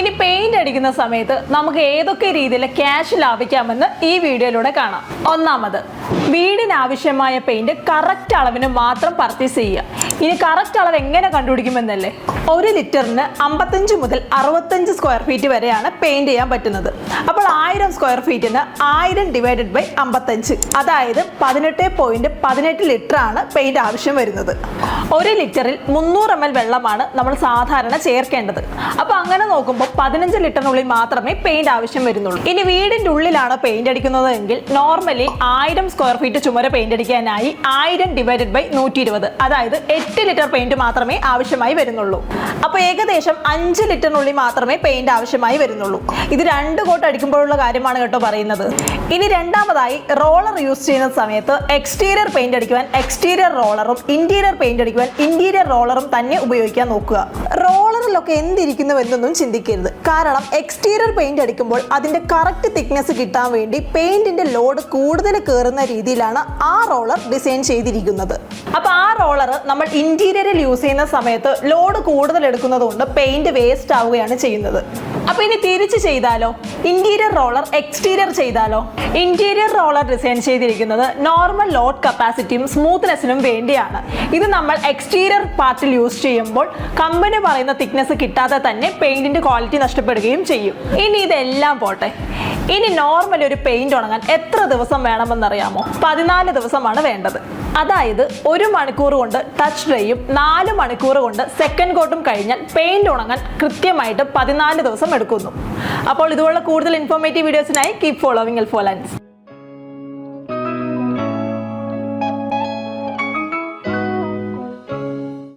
ഇനി പെയിന്റ് അടിക്കുന്ന സമയത്ത് നമുക്ക് ഏതൊക്കെ രീതിയിൽ ക്യാഷ് ലാഭിക്കാമെന്ന് ഈ വീഡിയോയിലൂടെ കാണാം. ഒന്നാമത്, വീടിന് ആവശ്യമായ പെയിന്റ് കറക്റ്റ് അളവിന് മാത്രം പർച്ചേസ് ചെയ്യുക. ഇനി കറക്റ്റ് അളവ് എങ്ങനെ കണ്ടുപിടിക്കുമെന്നല്ലേ? 1 ലിറ്ററിന് 55 മുതൽ 65 സ്ക്വയർ ഫീറ്റ് വരെയാണ് പെയിന്റ് ചെയ്യാൻ പറ്റുന്നത്. അപ്പോൾ 1000 സ്ക്വയർ ഫീറ്റിന് 1000 ഡിവൈഡഡ് ബൈ 55, അതായത് 18.18 ലിറ്റർ ആണ് പെയിന്റ് ആവശ്യം വരുന്നത്. 1 ലിറ്ററിൽ 300 ml വെള്ളമാണ് നമ്മൾ സാധാരണ ചേർക്കേണ്ടത്. അപ്പോൾ അങ്ങനെ നോക്കുമ്പോൾ 15 ലിറ്ററിനുള്ളിൽ മാത്രമേ പെയിന്റ് ആവശ്യം വരുന്നുള്ളൂ. ഇനി വീടിന്റെ ഉള്ളിലാണ് പെയിന്റ് അടിക്കുന്നത് എങ്കിൽ നോർമലി 1000 സ്ക്വയർ ഫീറ്റ് ചുമര പെയിന്റ് അടിക്കാനായി 1000 ഡിവൈഡഡ് ബൈ 120, അതായത് 8 ലിറ്റർ പെയിന്റ് മാത്രമേ ആവശ്യമായി വരുന്നുള്ളൂ. അപ്പോൾ ഏകദേശം 5 ലിറ്ററിനുള്ളിൽ മാത്രമേ പെയിന്റ് ആവശ്യമായി വരുന്നുള്ളൂ. ഇത് 2 കോട്ട് അടിക്കുമ്പോഴുള്ള കാര്യമാണ് കേട്ടോ പറയുന്നത്. ഇനി രണ്ടാമതായി, റോളർ യൂസ് ചെയ്യുന്ന സമയത്ത് എക്സ്റ്റീരിയർ പെയിന്റ് അടിക്കുവാൻ എക്സ്റ്റീരിയർ റോളറും ഇന്റീരിയർ പെയിന്റ് അടിക്കുവാൻ ഇന്റീരിയർ റോളറും തന്നെ ഉപയോഗിക്കാൻ നോക്കുക. റോളറിലൊക്കെ എന്തിരിക്കുന്നുവെന്നൊന്നും ചിന്തിക്കരുത്. കാരണം എക്സ്റ്റീരിയർ പെയിന്റ് അടിക്കുമ്പോൾ അതിന്റെ കറക്റ്റ് തിക്നെസ് കിട്ടാൻ വേണ്ടി പെയിന്റിന്റെ ലോഡ് കൂടുതൽ കയറുന്ന രീതിയിലാണ് ആ റോളർ ഡിസൈൻ ചെയ്തിരിക്കുന്നത്. അപ്പൊ ആ റോളർ നമ്മൾ ഇന്റീരിയറിൽ യൂസ് ചെയ്യുന്ന സമയത്ത് ലോഡ് കൂടുതൽ എടുക്കുന്നത് കൊണ്ട് പെയിന്റ് വേസ്റ്റ് ആവുകയാണ് ചെയ്യുന്നത്. അപ്പൊ ഇനി തിരിച്ച് ചെയ്താലോ? ഇന്റീരിയർ റോളർ എക്സ്റ്റീരിയർ ചെയ്താലോ? ഇന്റീരിയർ റോളർ ഡിസൈൻ ചെയ്തിരിക്കുന്നത് നോർമൽ ലോഡ് കപ്പാസിറ്റിയും സ്മൂത്ത്നെസ്സിനും വേണ്ടിയാണ്. ഇത് നമ്മൾ എക്സ്റ്റീരിയർ പാർട്ടിൽ യൂസ് ചെയ്യുമ്പോൾ കമ്പനി പറയുന്ന തിക്നെസ് കിട്ടാതെ തന്നെ പെയിന്റിന്റെ ക്വാളിറ്റി നഷ്ടപ്പെടുകയും ചെയ്യും. ഇനി ഇതെല്ലാം പോട്ടെ, ഇനി നോർമലി ഒരു പെയിന്റ് ഉണങ്ങാൻ എത്ര ദിവസം വേണമെന്നറിയാമോ? 14 ദിവസമാണ് വേണ്ടത്. അതായത് 1 മണിക്കൂർ കൊണ്ട് ടച്ച് ഡ്രൈയും 4 മണിക്കൂർ കൊണ്ട് സെക്കൻഡ് കോട്ടും കഴിഞ്ഞാൽ പെയിന്റ് ഉണങ്ങാൻ കൃത്യമായിട്ട് 14 ദിവസം എടുക്കുന്നു. അപ്പോൾ ഇതുപോലുള്ള കൂടുതൽ ഇൻഫോർമേറ്റീവ് വീഡിയോസിനായി കീപ് ഫോളോവിങ് എൽഫോലൻസ്.